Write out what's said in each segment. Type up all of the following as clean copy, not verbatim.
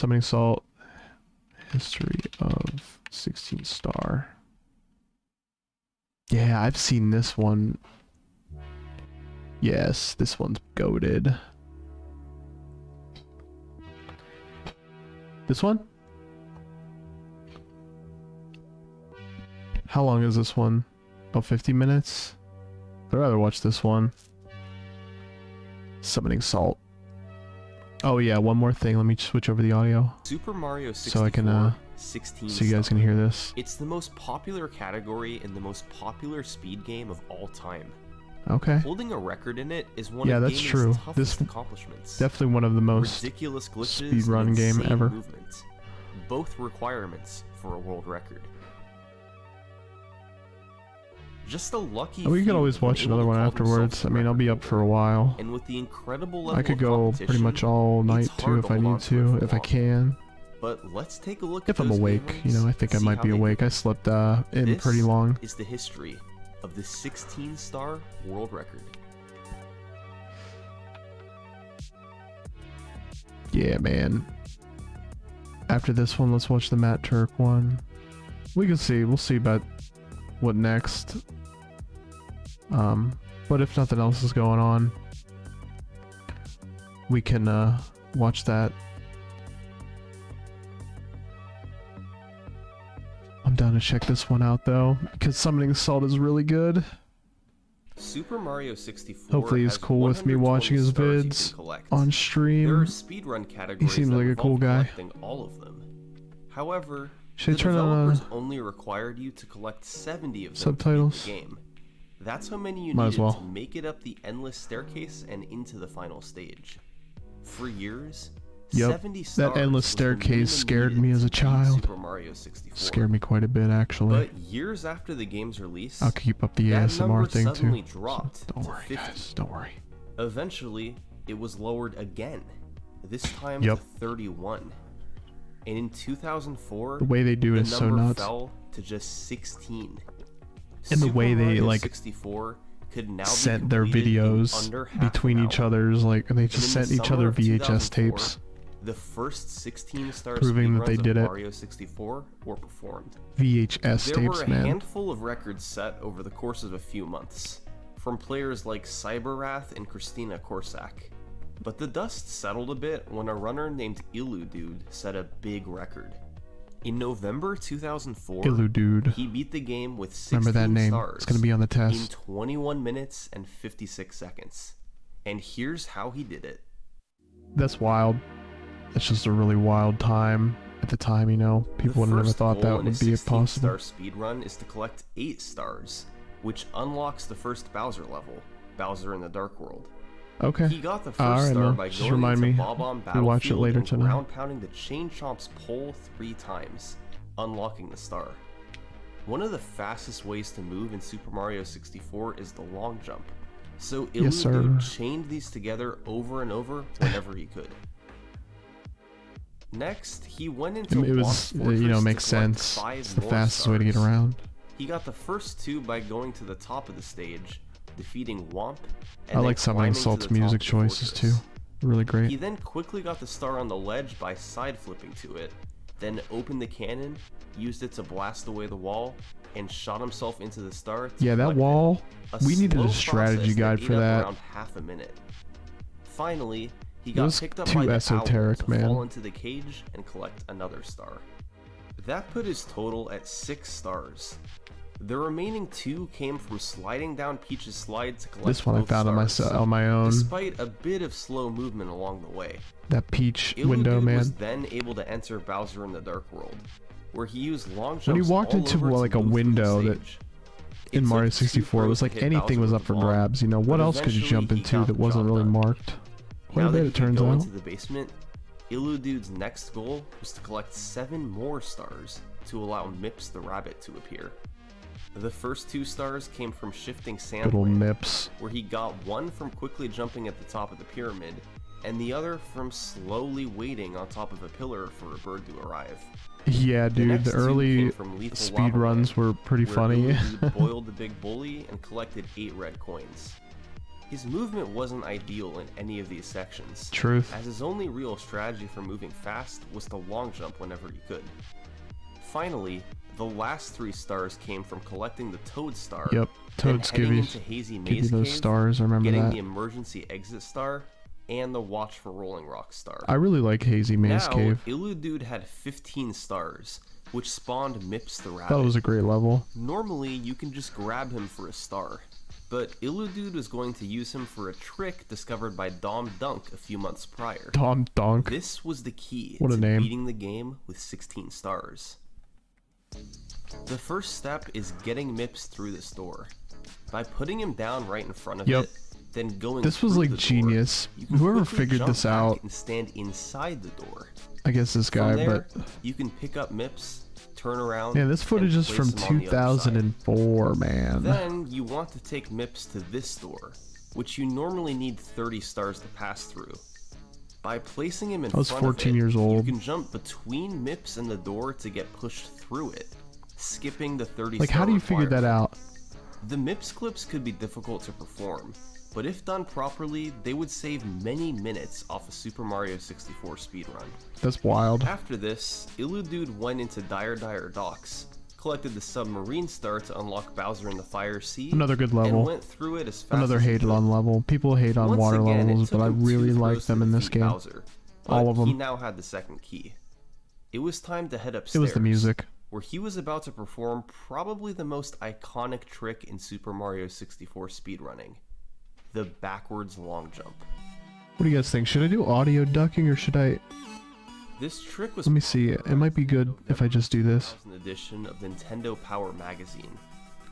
Summoning Salt. History of 16 star. Yeah, I've seen this one. Yes, this one's goated. This one? How long is this one? About 50 minutes? I'd rather watch this one. Summoning Salt. Oh yeah, one more thing. Let me switch over the audio. Super Mario 64, so I can, 16 so you guys can hear this. It's the most popular category and the most popular speed game of all time. Okay. Holding a record in it is one of that's gaming's true. toughest accomplishments. Definitely one of the most ridiculous glitches speed run game ever. Movement. Both requirements for a world record. Just a lucky we could always watch another one afterwards. I mean, I'll be up for a while. And with the incredible level I could go pretty much all night too if I need to, if I can. But let's take a look if I'm awake, you know, I think I might be awake. I slept in pretty long. This is the history of the 16-star world record. Yeah, man. After this one, let's watch the Matt Turk one. We can see. We'll see about what next. But if nothing else is going on, we can watch that. I'm down to check this one out though, because Summoning Salt is really good. Super Mario 64 hopefully he's cool with me watching his vids on stream. There are speedrun categories. He seems like a cool guy. All of them. However, should I turn developers on only required you to collect 70 of them subtitles? To beat the game. That's how many you Might needed as well. to make it up the endless staircase and into the final stage. For years, Yep, 70 stars that endless was the staircase minimum scared needed me as a to beat child. Super Mario 64. Scared me quite a bit, actually. But years after the game's release, I'll keep up the that number ASMR thing suddenly too. dropped So don't to worry, 50. guys. Don't worry. Eventually, it was lowered again, this time Yep. to 31. And in 2004, The way they do it the is so number nuts. fell to just 16. And the way they Mario like 64 could now sent be their completed in videos under half between an each hour. other's, like they just And in sent the each summer other of VHS 2004, tapes, the first 16-star proving that they speedruns did of it. Mario 64 were performed. VHS There tapes, were a man. handful of records set over the course of a few months, from players like Cyberwrath and Christina Korsak. But the dust settled a bit when a runner named Illudude set a big record. In November 2004, Illudude. he beat the game with 16 Remember that name. stars It's gonna be on the in test. 21 minutes and 56 seconds. And here's how he did it. That's wild. That's just a really wild time. At the time, you know, people would have never thought that would be possible. The 16-star speedrun is to collect 8 stars, which unlocks the first Bowser level, Bowser in the Dark World. Okay. He got the first Alright, star man. by Just going remind into me. Bob-omb We'll watch it Battlefield later and tonight. ground pounding the Chain Chomp's pole 3 times, unlocking the star. One of the fastest ways to move in Super Mario 64 is the long jump. So Yes, Illudude sir. chained these together over and over whenever he could. Next, he went into It was, Lost Fortress you know, to makes collect sense. 5 It's the more fastest way to get stars. around. He got the first 2 by going to the top of the stage, defeating Womp, and I then like Summoning climbing to Salt's the top music of the choices too. fortress. Really He great. then quickly got the star on the ledge by side flipping to it, then opened the cannon, used it to blast away the wall, and shot himself into the star to Yeah, that collect wall. it. We needed slow a strategy process guide ate for up that. around half a minute. Finally, he It got was picked up too by the esoteric, owl to man. fall into the cage and collect another star. That put his total at 6 stars. The remaining 2 came from sliding down Peach's slide to collect This one I both found stars, on my own. despite a bit of slow movement along the way. That peach Illudude window, man. was then able to enter Bowser in the Dark World, where he used long jumps When he walked all into over like to a move through the window that stage. It in took Mario 2 64, it was pros like to hit anything Bowser was with up the for bomb, grabs. You know, what but else could you eventually jump he into got that the wasn't job really done. marked? Quite Now a that bit, he it could turns go out. into the basement, Illudude's next goal was to collect 7 more stars to allow Mips the rabbit to appear. The first 2 stars came from shifting Good old sand, Mips. where he got one from quickly jumping at the top of the pyramid, and the other from slowly waiting on top of a pillar for a bird to arrive. Yeah, dude, next the 2 early came from Lethal speed Lava runs Land, were pretty where funny. Illudude boiled the big bully and collected 8 red coins. His movement wasn't ideal in any of these sections, Truth. as his only real strategy for moving fast was to long jump whenever he could. Finally, the last 3 stars came from collecting the Toad Star, Yep. Toads then give heading you, into Hazy give you Maze those Cave, stars. I remember getting that. the Emergency Exit Star, and the Watch for Rolling Rock Star. I really like Hazy Maze Now, Cave. Illudude had 15 stars, which spawned Mips the Rabbit. That was a great level. Normally, you can just grab him for a star, but Illudude was going to use him for a trick discovered by Dom Dunk a few months prior. Dom Dunk. This was the key What a to name. beating the game with 16 stars. The first step is getting Mips through this door. By putting him down right in front of Yep. it, then going This was through like the door, genius. you can Whoever quickly figured jump this back out, and stand inside the door. I guess this From guy, there, but you can pick up Mips, turn around, yeah, this footage and is from place him on the other side. 2004, man. Then you want to take Mips to this door, which you normally need 30 stars to pass through. By placing him in I was front of 14 it, years old. you can jump between Mips and the door to get pushed through it, skipping the 30 Like, how do you figure that out? The Mips clips could be difficult to perform, but if done properly, they would save many minutes off a Super Mario 64 speedrun. That's wild. After this, Illudude went into Dire Docks, collected the submarine star to unlock Bowser in the Fire Sea, Another good and level. went through it as fast Another as he hated could. on level. People hate on Once water again, it levels, took but I him 2 really like throws to them in this defeat game. Bowser, but All of them. He now had the second key. It was time to head upstairs. It was the music. Where he was about to perform probably the most iconic trick in Super Mario 64 speedrunning, the backwards long jump. What do you guys think? Should I do audio ducking or should I... This trick was Let me see. It might be good if I just do this. 2000 edition of Nintendo Power Magazine,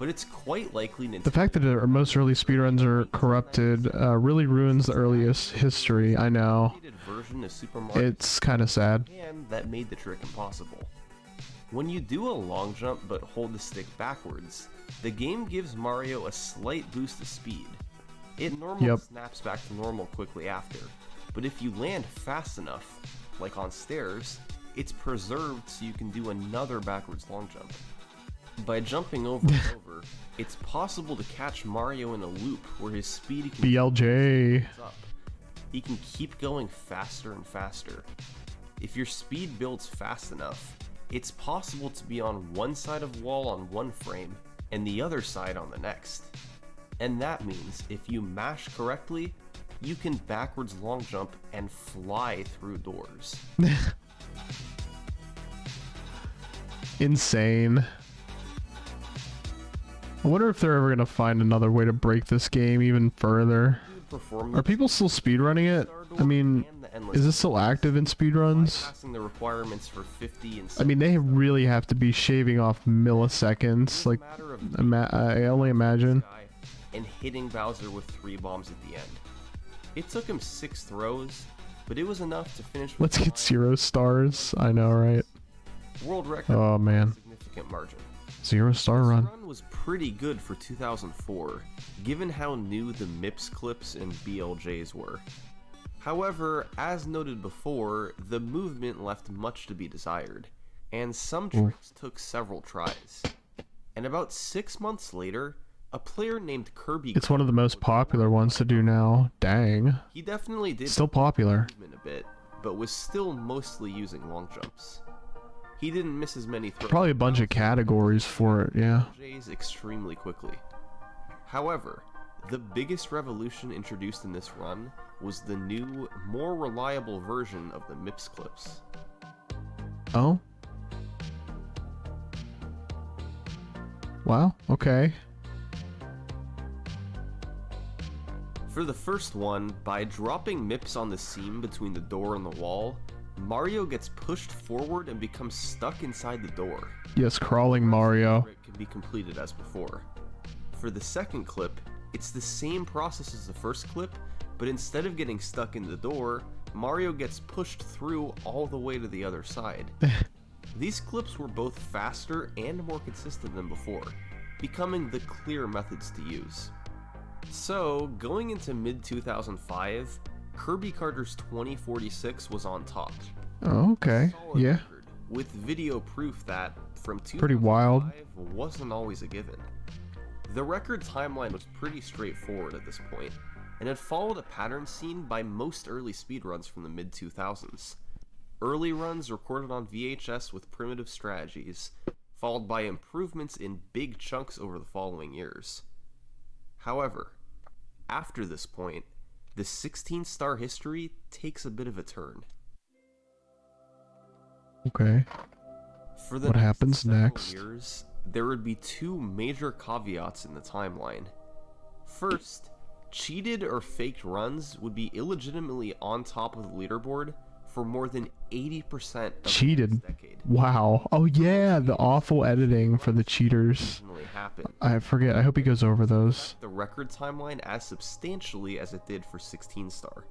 but it's quite likely Nintendo The fact that most early speedruns are corrupted really ruins the earliest history. I know. version of Super Mario It's kind of sad. and that made the trick impossible. When you do a long jump but hold the stick backwards, the game gives Mario a slight boost of speed. It normally snaps back to normal quickly after, but if you land fast enough, like on stairs, it's preserved so you can do another backwards long jump. By jumping over and over, it's possible to catch Mario in a loop where his speed can BLJ. up. He can keep going faster and faster. If your speed builds fast enough, it's possible to be on one side of wall on one frame and the other side on the next. And that means if you mash correctly, you can backwards long jump and fly through doors. Insane. I wonder if they're ever gonna find another way to break this game even further. Are people still speedrunning it? I mean, is this still active in speedruns? Passing the requirements for 50 and I mean, they really have to be shaving off milliseconds. Like, I only imagine. And hitting Bowser with 3 bombs at the end. It took him 6 throws, but it was enough to finish with Let's get 0 stars. I know, right? world record Oh by a man, significant margin. 0 star This run. run was pretty good for 2004, given how new the MIPS clips and BLJs were. However, as noted before, the movement left much to be desired, and some tricks took several tries. And about 6 months later, a player named Kirby... It's one of the most popular ones to do now. Dang. He definitely did Still popular. movement a bit, but was still mostly using long jumps. He didn't miss as many throws. Probably a bunch of categories for it, yeah. Jays extremely quickly. However, the biggest revolution introduced in this run was the new, more reliable version of the MIPS clips. Oh? Wow, okay. For the first one, by dropping MIPS on the seam between the door and the wall, Mario gets pushed forward and becomes stuck inside the door. Yes, crawling Mario. It can be completed as before. For the second clip, it's the same process as the first clip, but instead of getting stuck in the door, Mario gets pushed through all the way to the other side. These clips were both faster and more consistent than before, becoming the clear methods to use. So, going into mid-2005, Kirby Carter's 2046 was on top. Oh, okay. Solid Yeah. record, with video proof that, from 2005, Pretty wild. wasn't always a given. The record timeline was pretty straightforward at this point. and had followed a pattern seen by most early speedruns from the mid-2000s. Early runs recorded on VHS with primitive strategies, followed by improvements in big chunks over the following years. However, after this point, the 16-star history takes a bit of a turn. Okay. For the What happens next? Years, there would be two major caveats in the timeline. First, cheated or faked runs would be illegitimately on top of the leaderboard for more than 80% of Cheated. this decade. Wow. Oh yeah, the awful editing for the cheaters. I forget. I hope he goes over those. The record timeline as substantially as it did for 16-star.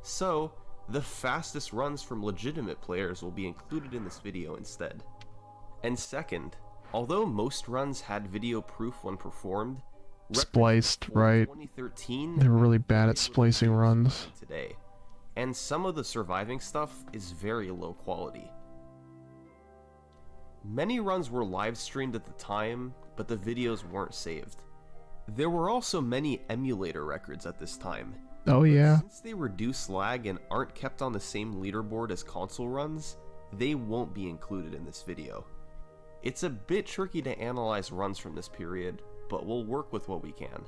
So, the fastest runs from legitimate players will be included in this video instead. And second, although most runs had video proof when performed, Spliced, right? 2013 They were really bad at splicing runs. Today, and some of the surviving stuff is very low quality. Many runs were live streamed at the time, but the videos weren't saved. There were also many emulator records at this time. Oh yeah. Since they reduce lag and aren't kept on the same leaderboard as console runs, they won't be included in this video. It's a bit tricky to analyze runs from this period, but we'll work with what we can.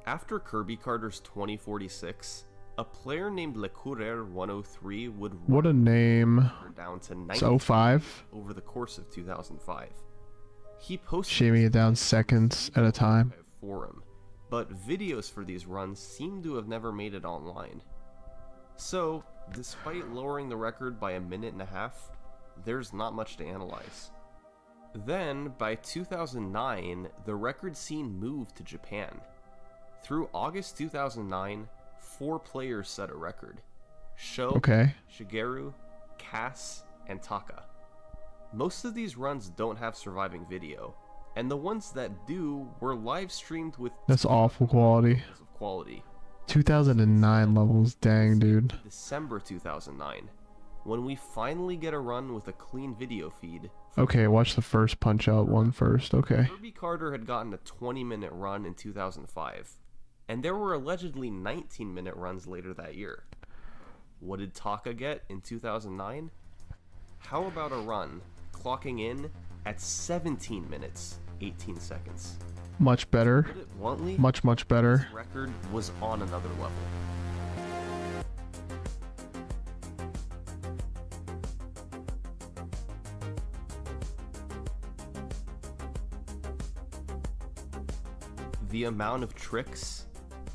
After Kirby Carter's 2046, a player named Le Coureur 103 would What a name. down to It's 05. over the course of 2005. He posted Shaving it down seconds at a time. forum, but videos for these runs seem to have never made it online. So, despite lowering the record by a minute and a half, there's not much to analyze. Then, by 2009, the record scene moved to Japan. Through August 2009, 4 players set a record: Sho, Okay. Shigeru, Cass, and Taka. Most of these runs don't have surviving video, and the ones that do were live streamed with That's awful quality. of quality. 2009 levels, dang dude. December 2009, when we finally get a run with a clean video feed. Okay, watch the first Punch Out one first, okay. Kirby Carter had gotten a 20-minute run in 2005, and there were allegedly 19-minute runs later that year. What did Taka get in 2009? How about a run clocking in at 17 minutes, 18 seconds? Much better. Put it bluntly, Much better. this record was on another level. The amount of tricks,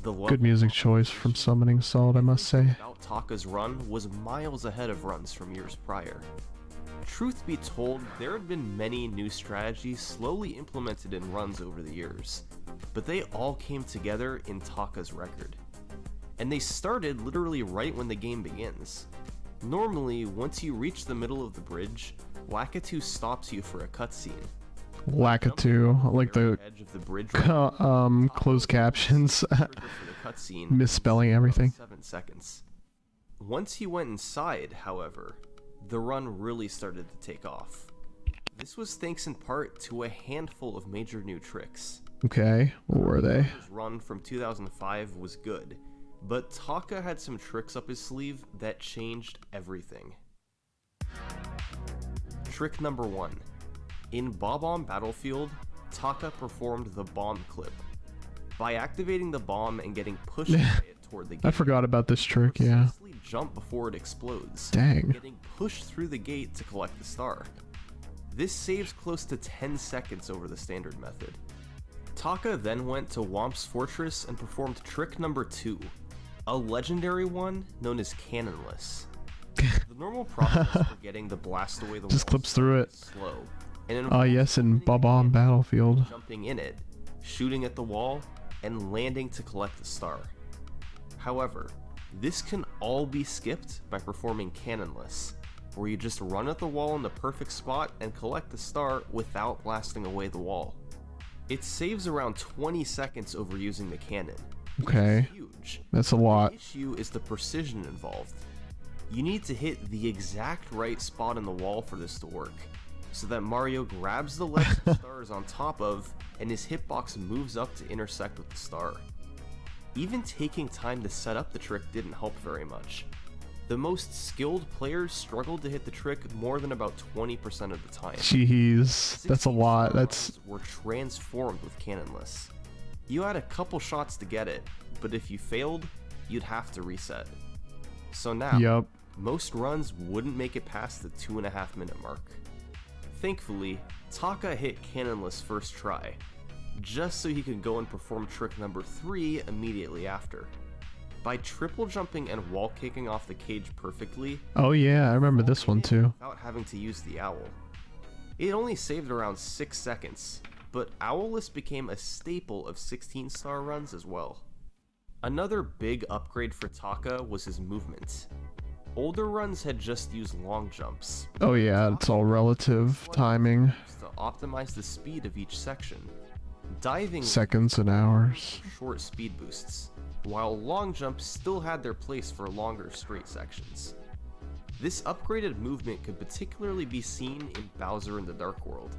the Good music choice from Summoning Salt, I must say. about Taka's run was miles ahead of runs from years prior. Truth be told, there had been many new strategies slowly implemented in runs over the years, but they all came together in Taka's record. And they started literally right when the game begins. Normally, once you reach the middle of the bridge, Lakitu stops you for a cutscene. Lakitu, like the Edge of the bridge closed captions. trigger for the cutscene Misspelling everything. 7 seconds. Once he went inside, however, the run really started to take off. This was thanks in part to a handful of major new tricks. Okay, what were they? His run from 2005 was good, but Taka had some tricks up his sleeve that changed everything. Trick number 1. In Bob-omb Battlefield, Taka performed the bomb clip. By activating the bomb and getting pushed by it toward the gate, I forgot about this trick, yeah. precisely jump before it explodes, Dang. getting pushed through the gate to collect the star. This saves close to 10 seconds over the standard method. Taka then went to Womp's Fortress and performed trick number 2, a legendary one known as Cannonless. The normal process for getting the blast away the Just walls clips through it. is slow, and Ah, yes, in Bob-omb Battlefield. jumping in it, shooting at the wall, and landing to collect the star. However, this can all be skipped by performing Cannonless, where you just run at the wall in the perfect spot and collect the star without blasting away the wall. It saves around 20 seconds over using the cannon. Okay, Huge. that's a lot. The issue is the precision involved. You need to hit the exact right spot in the wall for this to work, so that Mario grabs the ledge the star is on top of, and his hitbox moves up to intersect with the star. Even taking time to set up the trick didn't help very much. The most skilled players struggled to hit the trick more than about 20% of the time. Jeez, that's a lot. That's were transformed with cannonless. You had a couple shots to get it, but if you failed, you'd have to reset. So now, most runs wouldn't make it past the 2.5 minute mark. Thankfully, Taka hit cannonless first try, just so he could go and perform trick number 3 immediately after. By triple jumping and wall kicking off the cage perfectly. Oh yeah, I remember this one too. Without having to use the owl. It only saved around 6 seconds, but owlless became a staple of 16-star runs as well. Another big upgrade for Taka was his movement. Older runs had just used long jumps. Oh yeah, it's all relative timing. To optimize the speed of each section. Diving seconds and hours. Short speed boosts, while long jumps still had their place for longer straight sections. This upgraded movement could particularly be seen in Bowser in the Dark World,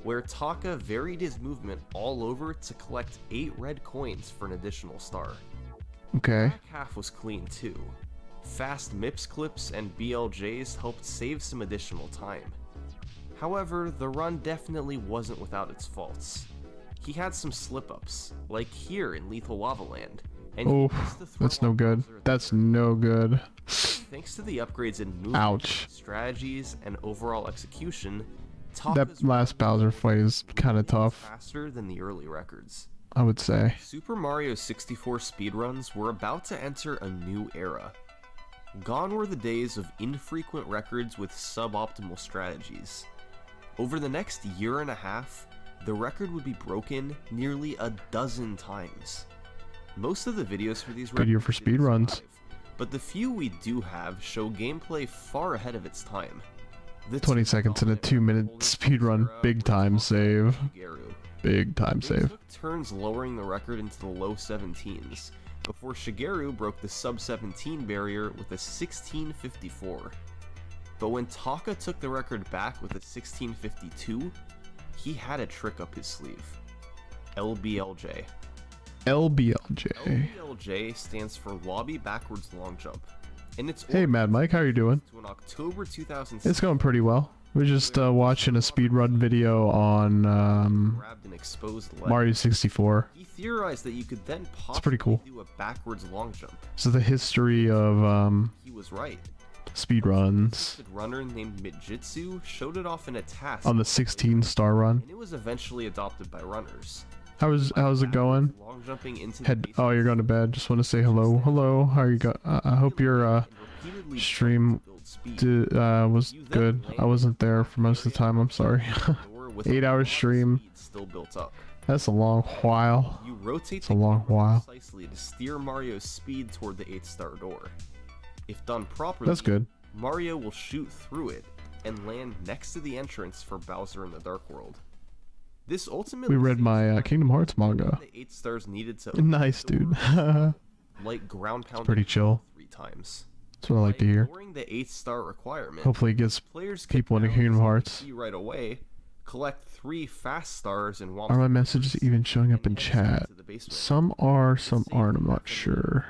where Taka varied his movement all over to collect 8 red coins for an additional star. Okay. The back half was clean too. Fast MIPS clips and BLJs helped save some additional time. However, the run definitely wasn't without its faults. He had some slip-ups, like here in Lethal Lava Land. And that's no good. That's no good. Thanks to the upgrades in movement, Ouch. strategies, and overall execution, that last Bowser fight is kind of tough. Faster than the early records, I would say. Super Mario 64 speedruns were about to enter a new era. Gone were the days of infrequent records with suboptimal strategies. Over the next year and a half, the record would be broken nearly a dozen times. Most of the videos for these good year for speedruns, but the few we do have show gameplay far ahead of its time. The 20 seconds in a 2-minute speedrun, big time save. Big time save. Took turns lowering the record into the low 17s, before Shigeru broke the sub-17 barrier with a 16:54. But when Taka took the record back with a 16:52, he had a trick up his sleeve. LBLJ. LBLJ stands for Lobby Backwards Long Jump. And it's hey Mad Mike, how are you doing? To an October 2006. It's going pretty well. We're just watching a speedrun video on Mario 64. He theorized that you could then possibly do a backwards long jump. So the history of he was right. Speedruns. A runner named Mijitsu showed it off in a task on the 16-star run. And it was eventually adopted by runners. How's it going? Long jumping into oh, you're going to bed. Just want to say hello. Hello. How are you go? I hope your stream was good. I wasn't there for most of the time. I'm sorry. 8-hour stream. Still built up. That's a long while. You rotate it's a long while. Precisely to steer Mario's speed toward the 8-star door. If done properly, that's good. Mario will shoot through it and land next to the entrance for Bowser in the Dark World. This ultimately we read my Kingdom Hearts manga. The 8 stars needed to nice, dude. like ground pound. Pretty chill. 3 times. That's what I like to hear. The 8-star requirement. Hopefully, it gets people into Kingdom Hearts. Right away, collect 3 fast stars and. Are my messages even showing up in chat? Some are, some aren't. I'm not sure.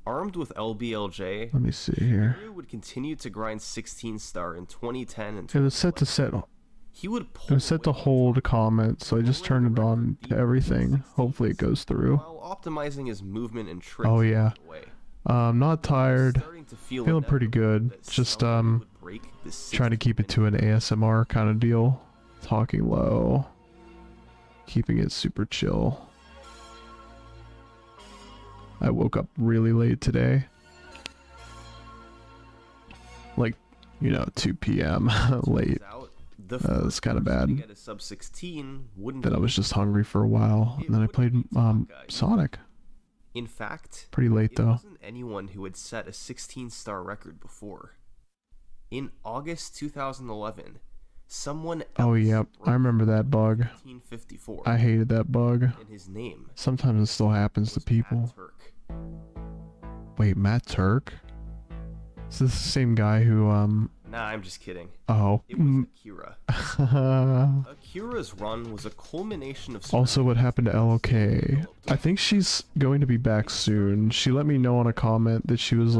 Armed with LBLJ, let me see here. He would continue to grind 16-star in 2010 and. It was set to set. He would it was set to hold comment, so I just turned it on to everything. Hopefully it goes through. While optimizing his movement and tricks. Oh yeah. I'm not tired. Feeling pretty good. Just trying to keep it to an ASMR kind of deal. Talking low. Keeping it super chill. I woke up really late today. Like, 2 p.m. late. It's kind of bad. Then I was just hungry for a while, and then I played Sonic. In fact, pretty late though. Wasn't anyone who had set a 16-star record before. In August 2011, someone else. Oh yep, I remember that bug. I hated that bug. In his name. Sometimes it still happens to people. Wait, Matt Turk? Is this the same guy who Nah, I'm just kidding. Oh. It was Akira. Akira's run was a culmination of... Also, what happened to LOK? I think she's going to be back soon. She let me know on a comment that she was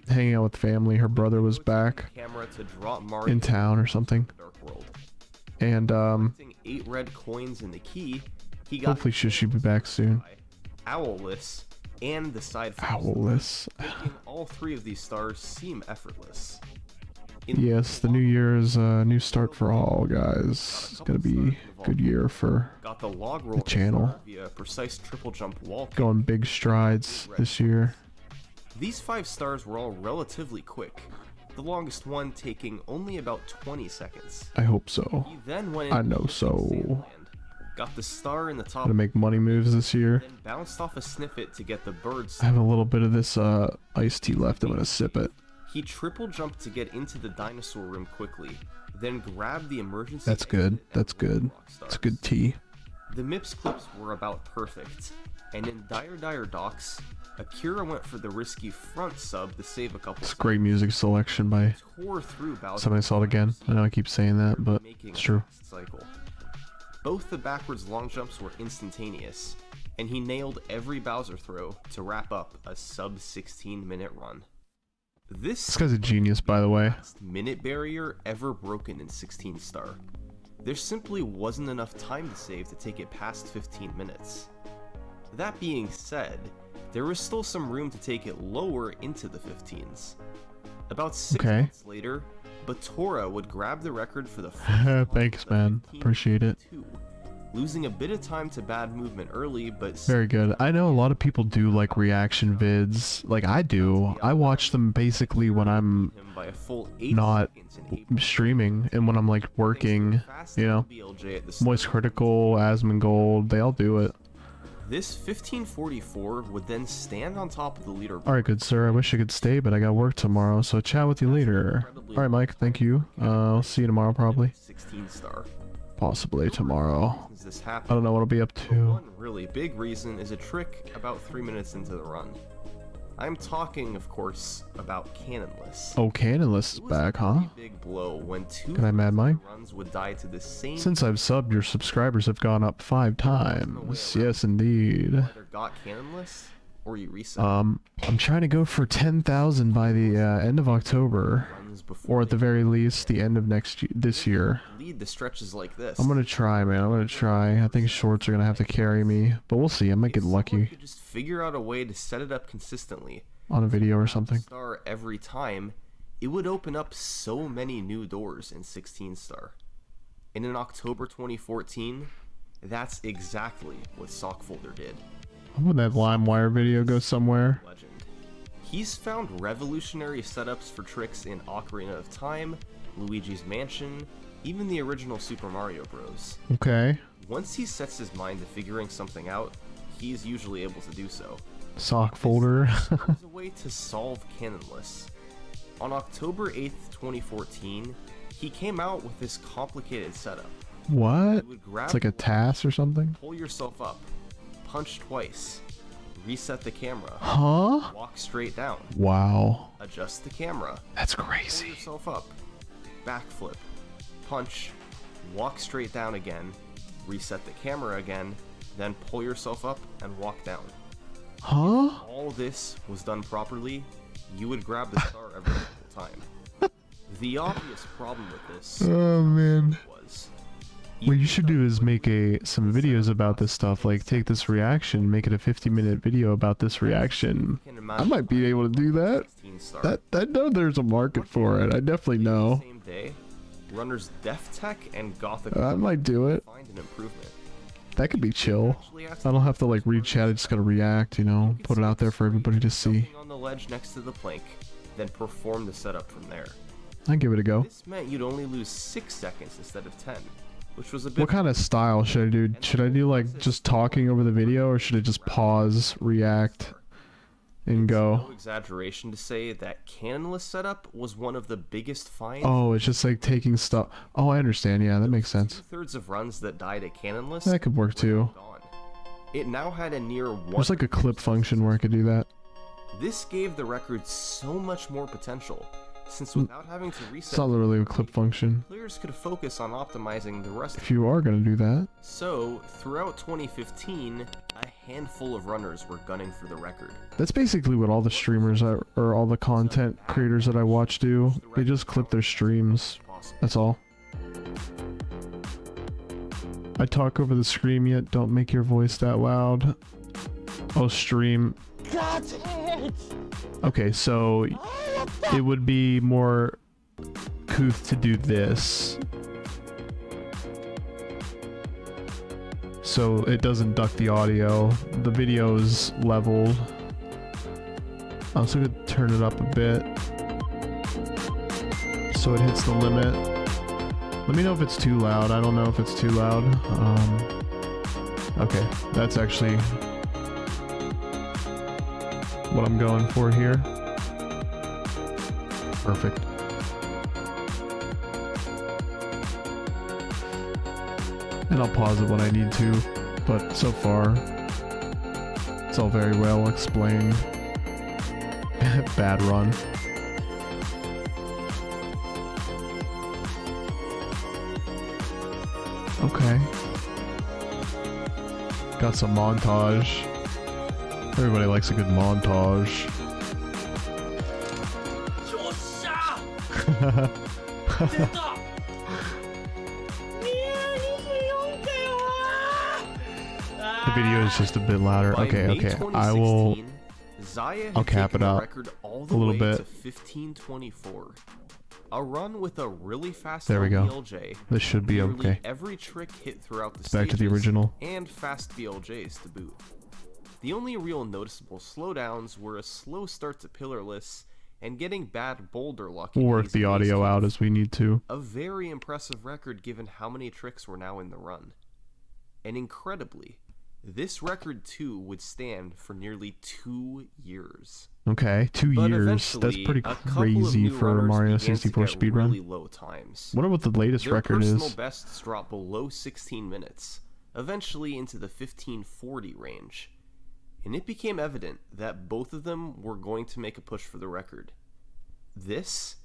hanging out with family. Her brother was back in town or something. And 8 red coins in the key. He got hopefully she should be back soon. Owlless and the side Owlless. making all 3 of these stars seem effortless. Yes, the new year is a new start for all, guys. It's gonna be a good year for the channel. Via precise triple jump wall going big strides this year. These 5 stars were all relatively quick, the longest one taking only about 20 seconds. I hope so. He then went I know so. Got the star in the top, gonna make money moves this year. then bounced off a snippet to get the birds. I have a little bit of this iced tea left. I'm gonna sip it. He triple jumped to get into the dinosaur room quickly, then grabbed the emergency. That's good. That's good. It's good tea. The MIPS clips were about perfect, and in Dire Docks, Akira went for the risky front sub to save a couple. It's great music selection by tore through Bowser. somebody. Saw it again. I know I keep saying that, but it's true. Cycle. Both the backwards long jumps were instantaneous, and he nailed every Bowser throw to wrap up a sub 16-minute run. This guy's a genius, by the way. Minute barrier ever broken in 16 star. There simply wasn't enough time to save to take it past 15 minutes. That being said, there was still some room to take it lower into the 15s. About 6 months later, Batora would grab the record for the first Thanks, man. Appreciate it. Losing a bit of time to bad movement early, but very good. I know a lot of people do like reaction vids, like I do. I watch them basically when I'm not streaming and when I'm like working, you know. Moist Critical, Asmongold, they all do it. This 1544 would then stand on top of the leaderboard. Alright, good sir. I wish I could stay, but I got work tomorrow, so chat with you later. Alright, Mike, thank you. I'll see you tomorrow, probably. 16 star. Possibly tomorrow. This I don't know what I'll be up to. One really big reason is a trick about 3 minutes into the run. I'm talking, of course, about Cannonless. Oh, Cannonless is back, huh? Big blow when 2 Can I Mad Mike? runs would die to the same. Since I've subbed, your subscribers have gone up 5 times. Yes, indeed. Either got Cannonless or you reset. I'm trying to go for 10,000 by the end of October, or at the very least, the end of this year. Lead the stretches like this. I'm gonna try, man. I'm gonna try. I think shorts are gonna have to carry me, but we'll see. I might get lucky. Could just figure out a way to set it up consistently on a video or something. Star every time, it would open up so many new doors in 16 star. And in October 2014, that's exactly what Sockfolder did. I hope that LimeWire video goes somewhere. Legend. He's found revolutionary setups for tricks in Ocarina of Time, Luigi's Mansion, even the original Super Mario Bros. Okay. Once he sets his mind to figuring something out, he's usually able to do so. Sockfolder. There's a way to solve Cannonless. On October 8th, 2014, he came out with this complicated setup. What? It's like a task or something? Pull yourself up, punch twice, reset the camera, huh? Walk straight down. Wow. Adjust the camera. That's crazy. Pull yourself up, backflip, punch, walk straight down again, reset the camera again, then pull yourself up and walk down. Huh? If all this was done properly, you would grab the star every single time. The obvious problem with this was... What you should do is make some videos about this stuff, like take this reaction, make it a 50-minute video about this reaction. I might be able to do that. I know there's a market for it. I definitely know. Same day, runners Def Tech and Gothic I might do it. find an improvement. That could be chill. I don't have to like read chat, I just gotta react, you know, put it out there for everybody to see. On the ledge next to the plank, then perform the setup from there. I'd give it a go. This meant you'd only lose 6 seconds instead of 10. Which was a bit. What kind of style should I do? Should I do like just talking over the video, or should I just pause, react, and go? No exaggeration to say that Cannonless setup was one of the biggest finds. Oh, it's just like taking stuff. Oh, I understand. Yeah, that makes sense. 2/3 of runs that died at Cannonless. That could work too. Gone. It now had a near 1. There's like a clip function where I could do that. This gave the record so much more potential, since without having to reset, It's not literally a clip function. players could focus on optimizing the rest If you are gonna do that. So, throughout 2015, a handful of runners were gunning for the record. That's basically what all the streamers or all the content creators that I watch do. They just clip their streams. That's all. I talk over the scream yet. Don't make your voice that loud. Oh, stream. Got it! Okay, so it would be more couth to do this. So it doesn't duck the audio. The video is leveled. I also could turn it up a bit so it hits the limit. Let me know if it's too loud. I don't know if it's too loud. Okay, that's actually what I'm going for here. Perfect. And I'll pause it when I need to, but so far it's all very well explained. Bad run. Okay. Got some montage. Everybody likes a good montage. The video is just a bit louder. Okay, okay. I'll cap it out a little bit. 1524. A run with a really fast There we go. BLJ. This should be okay. Every trick hit throughout the Back to the original. and fast BLJs to boot. The only real noticeable slowdowns were a slow start to pillarless and getting bad boulder luck. We'll work the audio out as we need to. A very impressive record given how many tricks were now in the run. And incredibly, this record too would stand for nearly 2 years. Okay, 2 But years. That's eventually, pretty a couple of crazy new for a runners Mario began to 64 get speedrun. really low times. Wonder what the latest Their record personal is. bests dropped below 16 minutes, eventually into the 1540 range. And it became evident that both of them were going to make a push for the record. This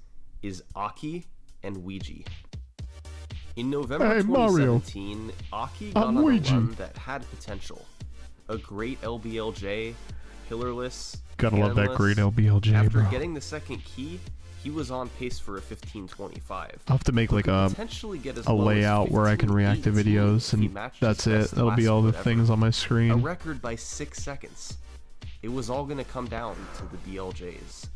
is Aki and Ouija. In November Hey, Mario. 2017, Aki got on a Ouija. run that had potential. A great LBLJ, pillarless, Gotta love that handless. great LBLJ, After bro. getting the second key, he was on pace for a 1525. I'll have to make like a layout where I can react to videos, and that's it. That'll be all the things on my A screen. record by 6 seconds. It was all gonna come down to the BLJs.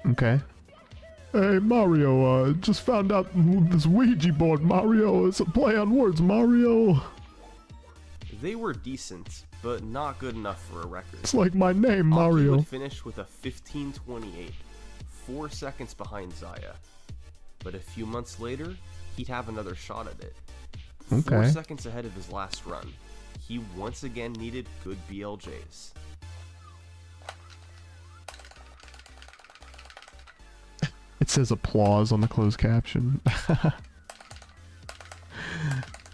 Okay. Hey, Mario, just found out this Ouija board, Mario. It's a play on words, Mario. They were decent, but not good enough for a record. It's like my name, Aki Mario. would finish with a 1528, 4 seconds behind Zaya. But a few months later, he'd have another shot at it. 4 Okay. seconds ahead of his last run. He once again needed good BLJs. It says applause on the closed caption.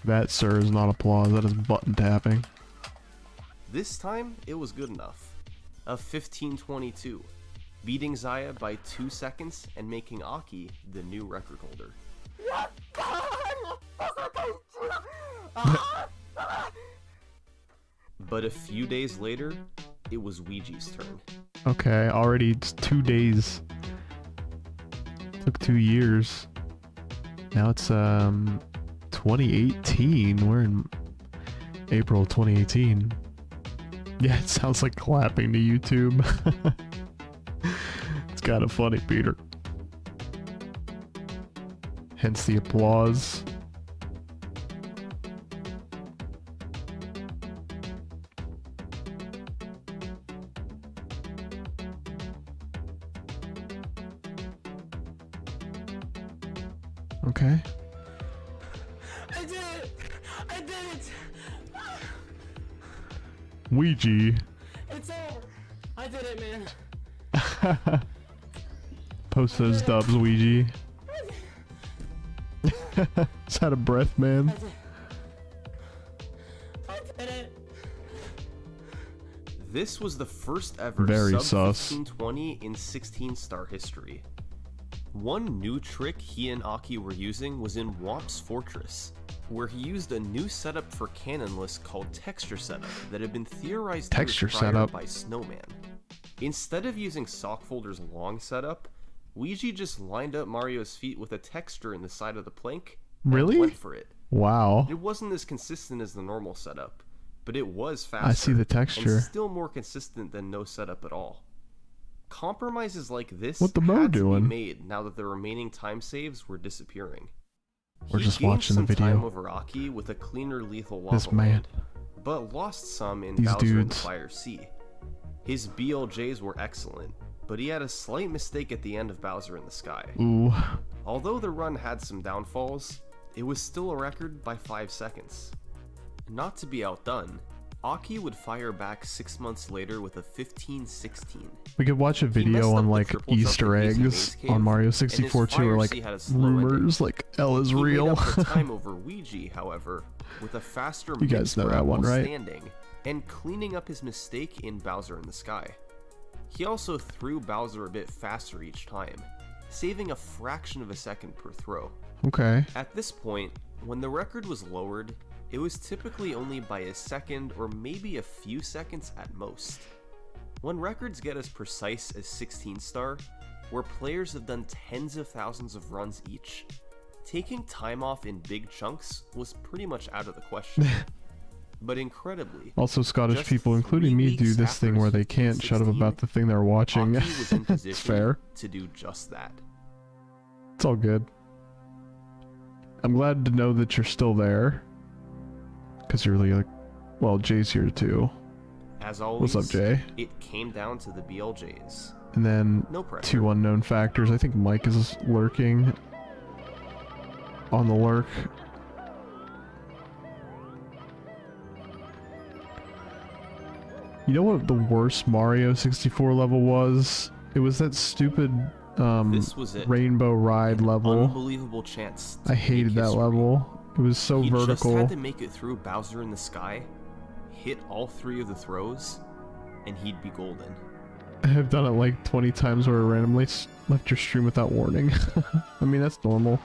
That, sir, is not applause. That is button tapping. This time, it was good enough. A 1522, beating Zaya by 2 seconds and making Aki the new record holder. But a few days later, it was Ouija's turn. Okay, already it's 2 days. Took 2 years. Now it's 2018. We're in April 2018. Yeah, it sounds like clapping to YouTube. It's kind of funny, Peter. Hence the applause. Okay. I did it! I did it! Ouija. It's over! I did it, man! Post those dubs, Ouija. It's out of breath, man. I did This was the first ever Very sub sus. 1520 in 16-star history. One new trick he and Aki were using was in Wamp's Fortress, where he used a new setup for cannonless called Texture Setup that had been theorized Texture years prior Setup. by Snowman. Instead of using Sockfolder's long setup, Luigi just lined up Mario's feet with a texture in the side of the plank and Really? went for it. Wow. It wasn't as consistent as the normal setup, but it was faster I see the texture. and still more consistent than no setup at all. Compromises like this What the Mo had to doing? be made now that the remaining time saves were disappearing. We're He just gained watching the some video. time over Aki with a cleaner lethal lava This man. land, but lost some in These Bowser and the dudes. Fire Sea. His BLJs were excellent, but he had a slight mistake at the end of Bowser in the Sky. Ooh. Although the run had some downfalls, it was still a record by 5 seconds. Not to be outdone, Aki would fire back 6 months later with a 15-16. We could watch a messed video up on the like triple jump Easter in Hazy eggs Maze Cave, on Mario and his 64 too, or Fire like Sea had a slow ending. rumors like L is He made real. up the time over Ouija, however, with a faster You guys mix know that grab one, while right? standing, and cleaning up his mistake in Bowser in the Sky. He also threw Bowser a bit faster each time, saving a fraction of a second per throw. Okay. At this point, when the record was lowered, it was typically only by a second or maybe a few seconds at most. When records get as precise as 16-star, where players have done tens of thousands of runs each, taking time off in big chunks was pretty much out of the question. But incredibly, Also, Scottish just people, including 3 me, do weeks this after thing where they his can't shut up 16, about the thing they're watching. Aki was in It's position fair. to do just that. It's all good. I'm glad to know that you're still there. Because you're really like... Well, Jay's here too. As always, What's up, Jay? it came down to the BLJs. And then No pressure. 2 unknown factors. I think Mike is lurking. On the lurk. You know what the worst Mario 64 level was? It was that stupid This was it. rainbow ride level. Unbelievable chance. to I make hated that history. level. It was so He just vertical. had to make it through Bowser in the Sky, hit all 3 of the throws, and he'd be golden. I have done it like 20 times where I randomly left your stream without warning. I mean, that's normal.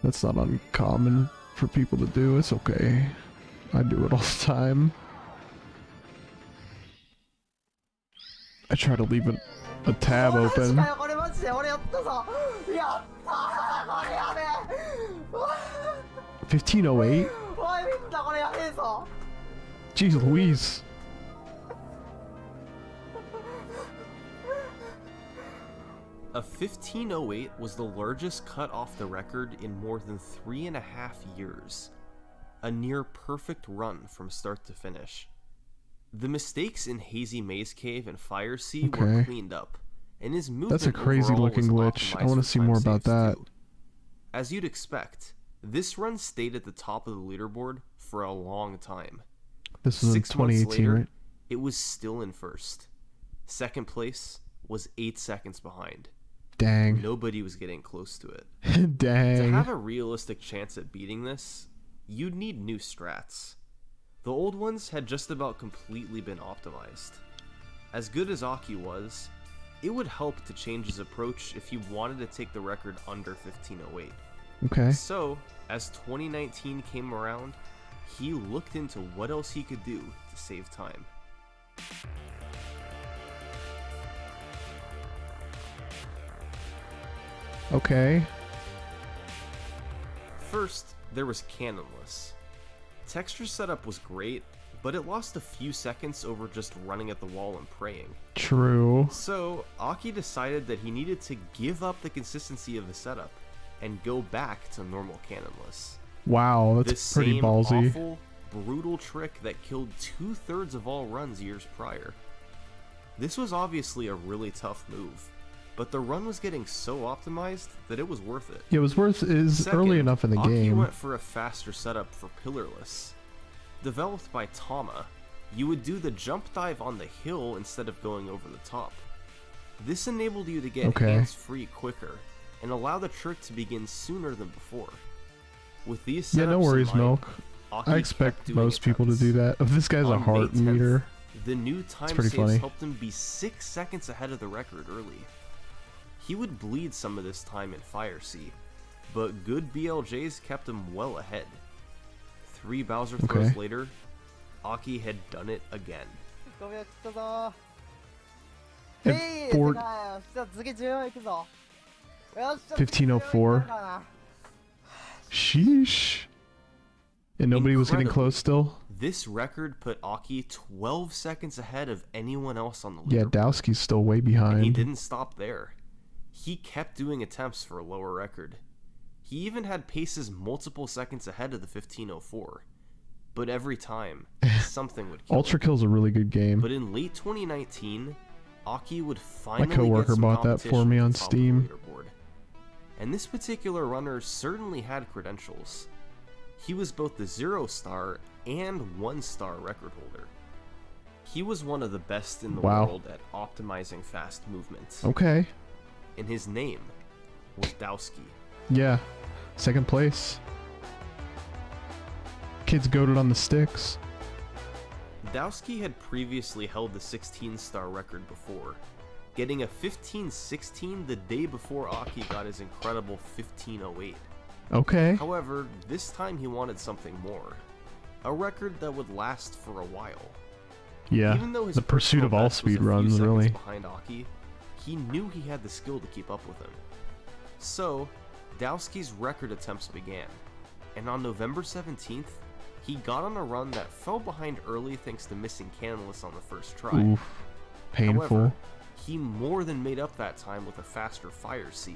That's not uncommon for people to do. It's okay. I do it all the time. I try to leave a tab open. これマジで俺やったぞやったーこれやべえ 1508? おいみんなこれやべえぞ Jeez Louise. A 1508 was the largest cut off the record in more than 3.5 years. A near perfect run from start to finish. The mistakes in Hazy Maze Cave and Fire Sea were Okay. cleaned up, and his movement That's a crazy overall looking was glitch. I optimized want to for see time more about saves that. too. As you'd expect, this run stayed at the top of the leaderboard for a long time. This was in 6 months 2018, later, right? it was still in first. Second place was 8 seconds behind. Dang. Nobody was getting close to it. To Dang. have a realistic chance at beating this, you'd need new strats. The old ones had just about completely been optimized. As good as Aki was, it would help to change his approach if he wanted to take the record under 1508. Okay. So, as 2019 came around, he looked into what else he could do to save time. Okay. First, there was Cannonless. Texture setup was great, but it lost a few seconds over just running at the wall and praying. True. So, Aki decided that he needed to give up the consistency of the setup and go back to normal Cannonless. Wow, The that's pretty same ballsy. awful, brutal trick that killed 2/3 of all runs years prior. This was obviously a really tough move, but the run was getting so optimized that it was worth it. It was worth is Second, early enough in the Aki game. went for a faster setup for Pillarless. Developed by Tama, you would do the jump dive on the hill instead of going over the top. This enabled you to get Okay. hands-free quicker, and allow the trick to begin sooner than before. With these Yeah, no setups in worries, mind, Milk. Aki I kept expect doing most people to attempts. do that. If this guy's a On May heart 10th, meter. The new time pretty saves funny. helped him be 6 seconds ahead of the record early. He would bleed some of this time in Fire Sea, but good BLJs kept him well ahead. 3 Bowser throws Okay. later, Aki had done it again. 5秒切ったぞ At へい four- 世界よしじゃあ次14いくぞよしじゃあ 15:04 14いくからな Sheesh. And nobody was getting Incredibly, close still? This record put Aki 12 seconds ahead of anyone else on the Yeah, leaderboard. Dowski's still way And he behind. didn't stop there. He kept doing attempts for a lower record. He even had paces multiple seconds ahead of the 15:04. But every time, something would kill Ultra him. Kill's a really good game. But in late 2019, Aki would finally coworker get some bought that for competition me at on the top of the Steam. leaderboard. And this particular runner certainly had credentials. He was both the 0-star and 1-star record holder. He was one of the best in the Wow. world at optimizing fast movement. Okay. And his name was Dowski. Yeah. Second place. Kids goated on the sticks. Dowski had previously held the 16-star record before, getting a 15:16 the day before Aki got his incredible 15:08. Okay. However, this time he wanted something more. A record that would last for a while. Yeah. Even though his The pursuit personal of all best was a speed few runs, seconds really. behind Aki, he knew he had the skill to keep up with him. So, Dowski's record attempts began, and on November 17th, he got on a run that fell behind early thanks to missing Canalus on the first try. Oof. Painful. However, he more than made up that time with a faster Fire Sea,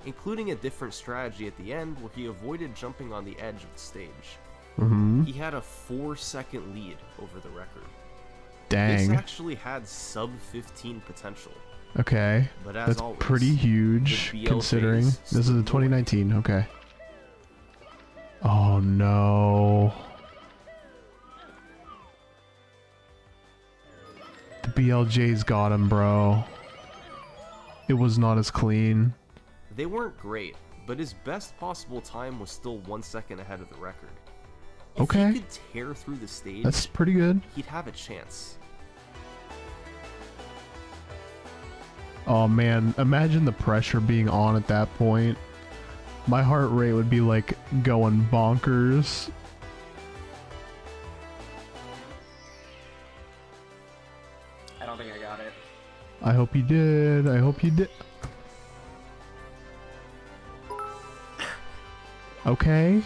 including a different strategy at the end where he avoided jumping on the edge of the stage. Mm-hmm. He had a 4-second lead over the record. Dang. This actually had sub-15 potential. Okay. But as That's always, pretty huge, the BLJs considering this is stood a in the way. 2019. Okay. Oh no. The BLJ's got him, bro. It was not as clean. They weren't great, but his best possible time was still 1 second ahead of the record. If Okay. he could tear through the stage, That's pretty good. he'd have a chance. Oh man, imagine the pressure being on at that point. My heart rate would be like going bonkers. I don't think I got it I hope you did. I hope you did. Okay.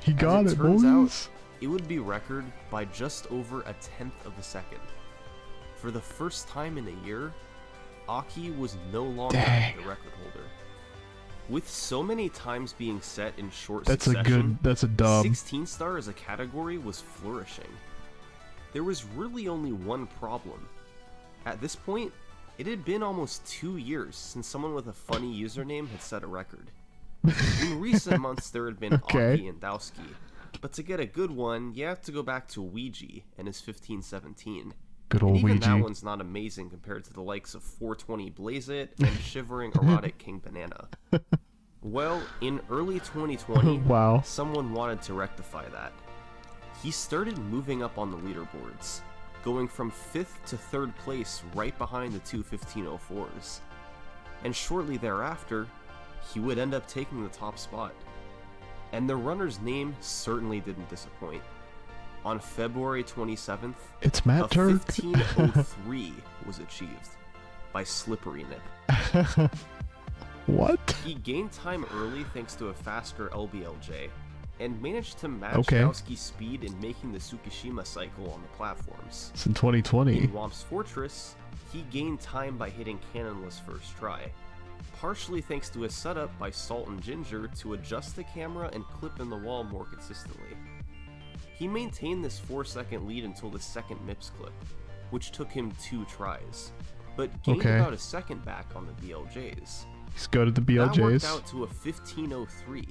He got As it, it turns boys. It would be record by just over a 1/10 of a second. For the first time in a year, Aki was no longer Dang. the record holder. With so many times being set in short That's succession, that's a dub. 16-star as a category was flourishing. There was really only one problem. At this point, it had been almost 2 years since someone with a funny username had set a record. In recent months, there had been Okay. Aki and Dowski, but to get a good one, you have to go back to Ouija and his 1517. Good And old even that Ouija. one's not amazing compared to the likes of 420 Blaze It and Shivering Erotic King Banana. Well, in early 2020, Wow. someone wanted to rectify that. He started moving up on the leaderboards, going from 5th to 3rd place right behind the two 1504s. And shortly thereafter, he would end up taking the top spot. And the runner's name certainly didn't disappoint. On February 27th, It's a Matt Turk. 1503 was achieved by Slippery Nip. What? He gained time early thanks to a faster LBLJ, and managed to match Okay. Dowski's speed in making the Tsukishima cycle on the platforms. It's in 2020. In Womp's Fortress, he gained time by hitting Cannonless first try, partially thanks to his setup by Salt and Ginger to adjust the camera and clip in the wall more consistently. He maintained this 4-second lead until the second MIPS clip, which took him 2 tries, but gained Okay. about a second back on the BLJs. He's go to the That worked BLJs. out to a 1503,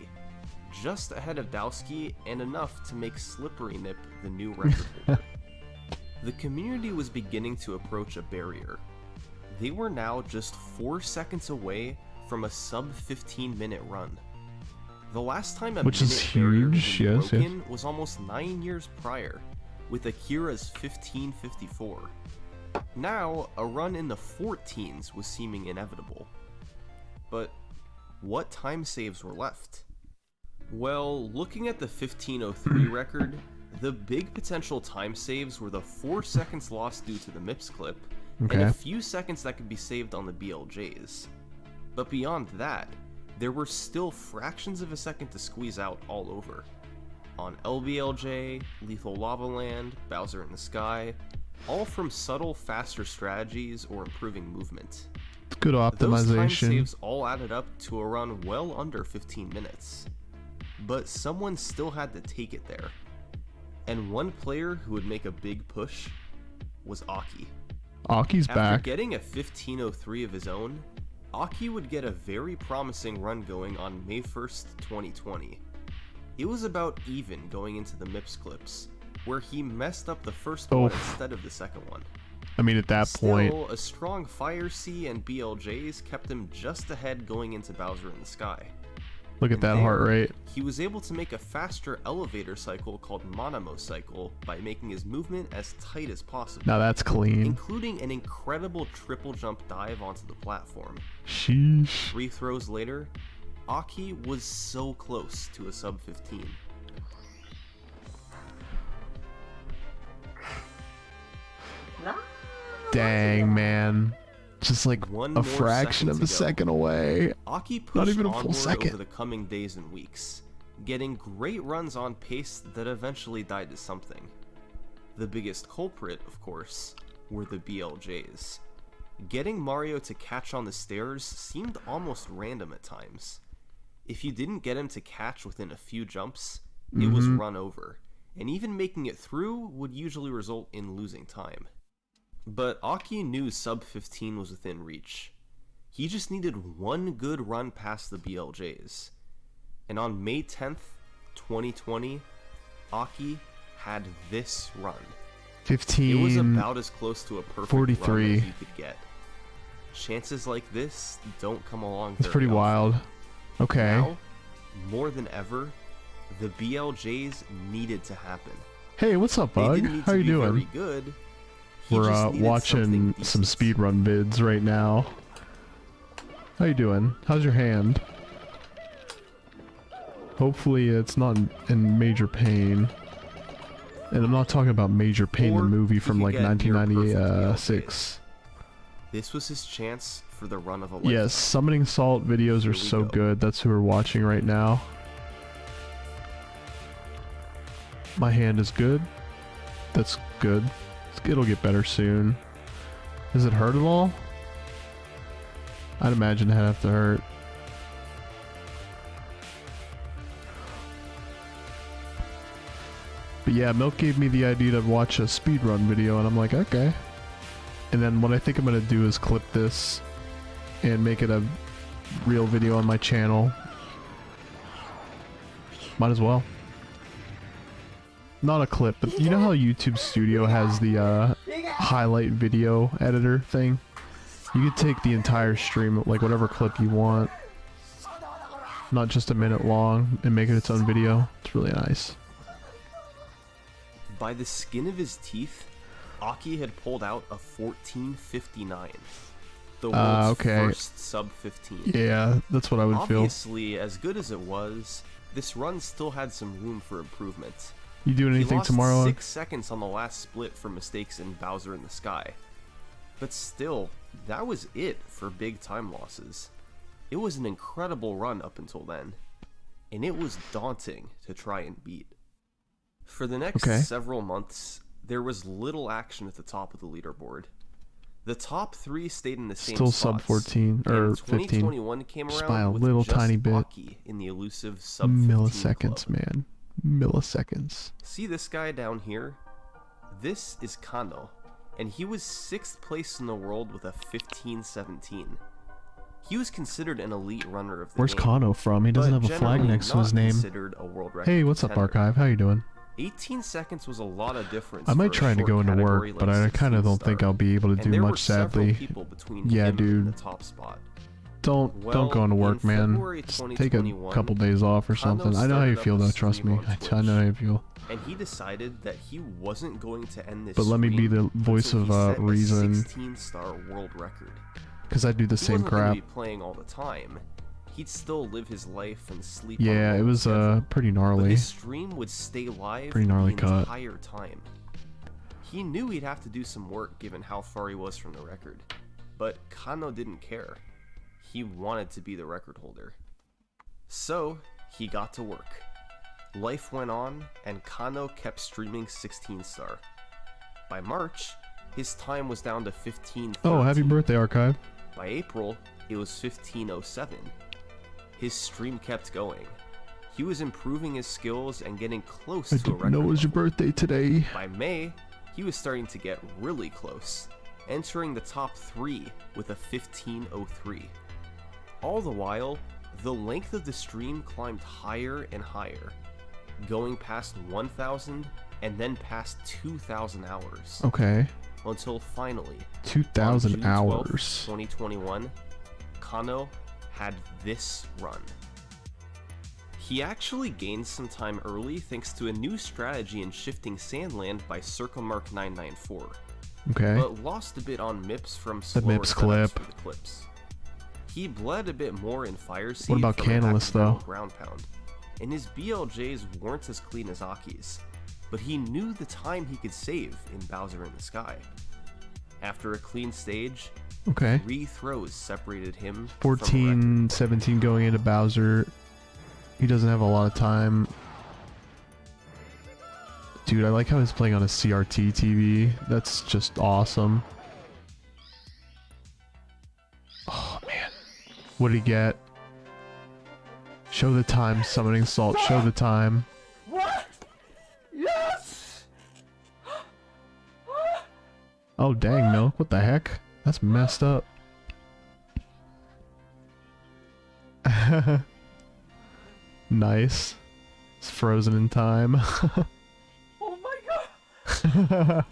just ahead of Dowski and enough to make Slippery Nip the new record holder. The community was beginning to approach a barrier. They were now just 4 seconds away from a sub 15-minute run. The last time a Which is minute barrier had huge, been yes, yes. broken was almost 9 years prior, with Akira's 15:54. Now, a run in the 14s was seeming inevitable. But what time saves were left? Well, looking at the 15:03 record, the big potential time saves were the 4 seconds lost due to the MIPS clip, and a few seconds that could be saved on the BLJs. But beyond that, there were still fractions of a second to squeeze out all over. On LBLJ, Lethal Lava Land, Bowser in the Sky, all from subtle, faster strategies or improving movement. It's good optimization. Those time saves all added up to a run well under 15 minutes. But someone still had to take it there. And one player who would make a big push was Aki. Aki's back. After getting a 15:03 of his own, Aki would get a very promising run going on May 1st, 2020. It was about even going into the MIPS clips, where he messed up the first one instead of the second one. I mean, at that point... Still, a strong Fire C and BLJs kept him just ahead going into Bowser in the Sky. Look at that heart rate. He was able to make a faster elevator cycle called Monamo cycle by making his movement as tight as possible. Now that's clean. Including an incredible triple jump dive onto the platform. Sheesh. 3 throws later, Aki was so close to a sub 15. Dang, man. Just like One a more fraction of a second away. Aki pushed Not even a full onward second. over the coming days and weeks, getting great runs on pace that eventually died to something. The biggest culprit, of course, were the BLJs. Getting Mario to catch on the stairs seemed almost random at times. If you didn't get him to catch within a few jumps, it was run over, and even making it through would usually result in losing time. But Aki knew sub 15 was within reach. He just needed one good run past the BLJs. And on May 10th, 2020, Aki had this run. 15. It was about as close to a perfect 43. run as you could get. Chances like this don't come along It's very pretty often. wild. Okay. Now, more than ever, the BLJs needed to happen. Hey, what's up, They Bug? didn't need How to you be doing? very good. He We're just needed watching something some decent. speedrun vids right now. How you doing? How's your hand? Hopefully it's not in major pain. And I'm not talking about Major Pain, the Or movie he from could like get near perfect 1996. This was his chance for the run of a Yes, lifetime. Summoning Salt videos Here are we so go. good. That's who we're watching right now. My hand is good. That's good. It'll get better soon. Does it hurt at all? I'd imagine it'd have to hurt. But yeah, Milk gave me the idea to watch a speedrun video, and I'm like, okay. And then what I think I'm gonna do is clip this and make it a real video on my channel. Might as well. Not a clip, but you know how YouTube Studio has the highlight video editor thing? You could take the entire stream, like whatever clip you want, not just a minute long, and make it its own video. It's really nice. By the skin of his teeth, Aki had pulled out a 14:59. The world's first sub 15. Yeah, that's what I would feel. Obviously, as good as it was, this run still had some room for improvement. You doing He anything lost tomorrow? 6 seconds on the last split for mistakes in Bowser in the Sky. But still, that was it for big time losses. It was an incredible run up until then, and it was daunting to try and beat. For the next several months, there was little action at the top of the leaderboard. The top 3 stayed in the same Still spots, sub 14 or and 15. 2021 came Just around by a with little just tiny bit. Aki in the elusive sub 15 Milliseconds, club. man. Milliseconds. See this guy down here? This is Kano, and he was 6th place in the world with a 15:17. He was considered an elite runner of the Where's game, Kano from? He doesn't but have a flag generally next to his not name. considered a world record Hey, what's up, contender. Archive? How you doing? 18 seconds was a lot of difference. I for might a try to short go into category work, but like I kind of 16 don't think star. I'll be able to And do there were much, several sadly. people between Yeah, him and dude. the top spot. don't Well, go into work, in man. February Just take a 2021, couple days off or Kano something. I know how you started feel up a though, trust me. stream on I know how you feel. and he decided that he wasn't going to end this But let me be stream the voice until of he set a reason, 16-star world record. because I do the He same wasn't going crap. to be playing all the time. He'd still live his life and sleep Yeah, on a it normal was schedule. pretty But gnarly. his stream would stay live Pretty gnarly the cut. entire time. He knew he'd have to do some work given how far he was from the record, but Kano didn't care. He wanted to be the record holder. So, he got to work. Life went on, and Kano kept streaming 16-star. By March, his time was down to 15:13. Oh, happy birthday, Archive. By April, it was 15:07. His stream kept going. He was improving his skills and getting close I to a didn't record know it was your level. birthday today. By May, he was starting to get really close, entering the top 3 with a 15:03. All the while, the length of the stream climbed higher and higher, going past 1,000 and then past 2,000 hours, Okay. until finally, 2,000 on June 12th, hours. 2021, Kano had this run. He actually gained some time early thanks to a new strategy in shifting Sandland by Circlemark 994, Okay. but lost a bit on MIPS from The slower MIPS setups clip. for the clips. He bled a bit more in Fire Seed What about from an Canalys, though? accidental ground pound, and his BLJs weren't as clean as Aki's, but he knew the time he could save in Bowser in the Sky. After a clean stage, Okay. 3 throws separated him from a record. 14, 17 going into Bowser. He doesn't have a lot of time. Dude, I like how he's playing on a CRT TV. That's just awesome. Oh, man. What did he get? Show the time, summoning salt. Show the time. What? Yes! Oh, dang, Milk. What the heck? That's messed up. Nice. It's frozen in time. Oh my god!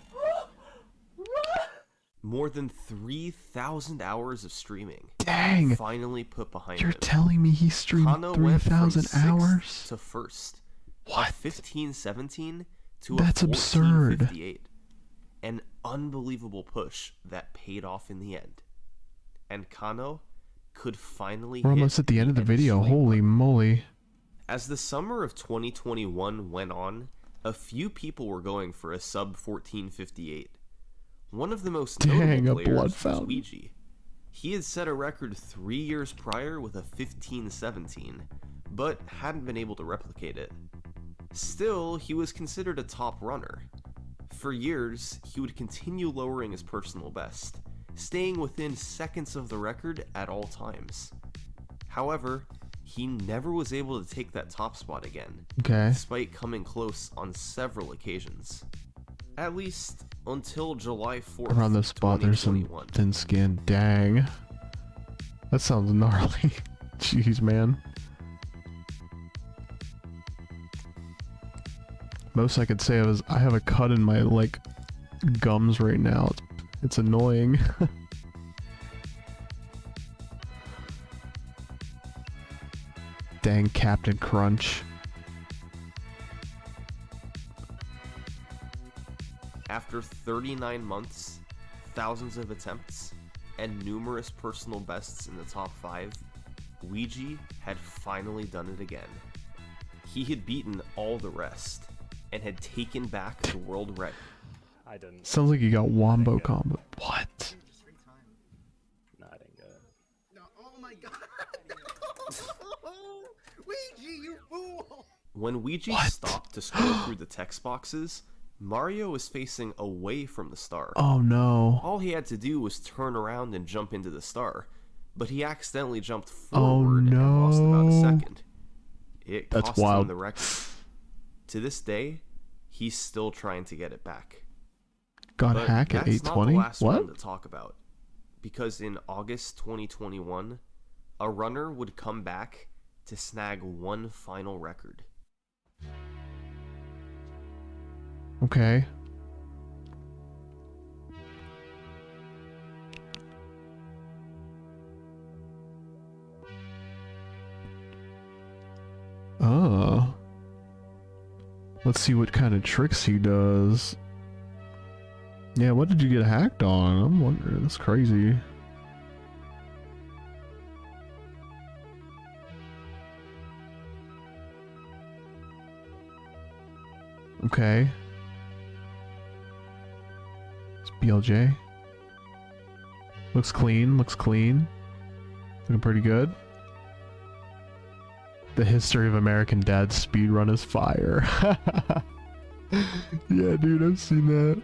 More than 3,000 hours of streaming Dang. finally put behind You're him. telling me he streamed Kano went from 3,000 sixth hours? to first. What? 15:17 to That's a absurd. 14:58. An unbelievable push that paid off in the end. And Kano could finally We're hit almost at the end of the video. stream Holy button. moly. As the summer of 2021 went on, a few people were going for a sub 14:58. One of the most Dang, notable a players blood was fountain. Ouija. He had set a record 3 years prior with a 15:17, but hadn't been able to replicate it. Still, he was considered a top runner. For years, he would continue lowering his personal best, staying within seconds of the record at all times. However, he never was able to take that top spot again, Okay. despite coming close on several occasions. At least until July 4th, Around the spot, there's some 2021. thin skin. Dang. That sounds gnarly. Jeez, man. Most I could say was I have a cut in my, like, gums right now. It's annoying. Dang Captain Crunch. After 39 months, thousands of attempts, and numerous personal bests in the top 5, Ouija had finally done it again. He had beaten all the rest, and had taken back the world record. I didn't. Sounds like you got wombo combo. What? No, I didn't get it. No, oh my god! Luigi, you fool! When Ouija What? stopped to scroll through the text boxes, Mario was facing away from the star. Oh no. All he had to do was turn around and jump into the star, but he accidentally jumped Oh, forward and lost about a no. second. It That's cost wild. him the record. To this day, he's still trying to get it back. Got But hack at that's not the 820? last run What? to talk about, because in August 2021, a runner would come back to snag one final record. Okay. Let's see what kind of tricks he does. Yeah, what did you get hacked on? I'm wondering. That's crazy. Okay. It's BLJ. Looks clean, looks clean. Looking pretty good. The history of American Dad speedrun is fire. Yeah, dude, I've seen that.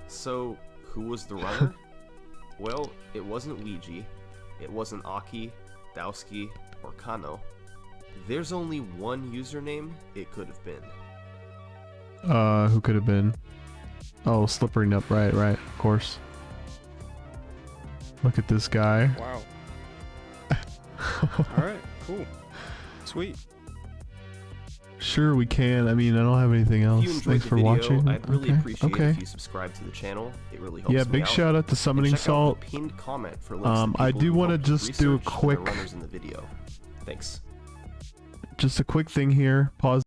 So, who was the runner? Well, it wasn't Ouija, it wasn't Aki, Dowski, or Kano. There's only one username it could have been. Who could have been? Oh, Slippery Nut, right, of course. Look at this guy. Wow. Alright, cool. Sweet. Sure, we can. I mean, I don't have anything else. If you enjoyed Thanks the for video, watching. I'd really Okay, appreciate okay. it if you subscribe to the channel. It really helps Yeah, me big out. shout out to And Summoning check out Salt. the pinned comment for links to I people do who wanna helped just do a research and the quick- runners in the video. Thanks. Just a quick thing here. Pause.